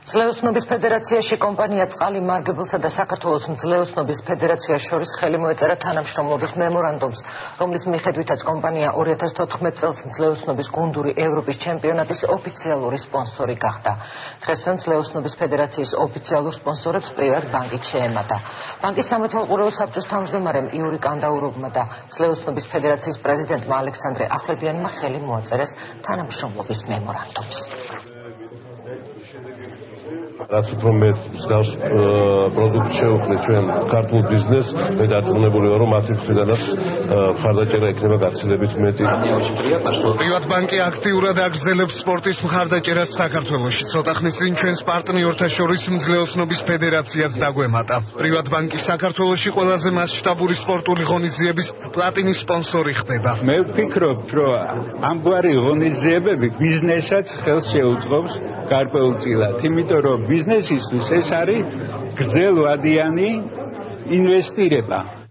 ძლევოსნობის ფედერაციაში კომპანია წყალი მარგებელსა და საქართველოს ძლევოსნობის ფედერაციას შორის ხელი მოეწერა თანამშრომლობის მემორანდუმს, რომლის მიხედვითაც კომპანია 2014 წელს ძლევოსნობის გუნდური ევროპის ჩემპიონატის ოფიციალური სპონსორი გახდა. დღესვე ძლევოსნობის ფედერაციის ოფიციალურ სპონსორებს პრივატ ბანკით შეემატა. ბანკის სამეთვალყურეო საბჭოს თავმჯდომარემ იური კანდაუროვმა და ძლევოსნობის ფედერაციის პრეზიდენტმა ალექსანდრე ახვლედიანმა ხელი მოაწერეს თანამშრომლობის მემორანდუმს. რაც უფრო მეტ მსგავს პროდუქტს შევხვდეთ ჩვენ ქართულ ბიზნესს, მე დარწმუნებული ვარ, რომ მათი მხრიდანაც მხარდაჭერა იქნება გაცილებით მეტი. პრივატ ბანკი აქტიურად აგრძელებს სპორტის მხარდაჭერას საქართველოში. ცოტა ხნის წინ ჩვენს პარტნიორთა შორის ძლევოსნობის ფედერაციაც დაგვემატა. პრივატ ბანკი საქართველოში ყველაზე მასშტაბური სპორტული ღონისძიების პლატინის სპონსორი ხდება. მე ვფიქრობ, რომ ამგვარი ღონისძიებები ბიზნესაც ხელს შეუწყობს გარკვეულწილად, იმიტომ რომ ბიზნესისთვის ეს არის გრძელვადიანი ინვესტირება.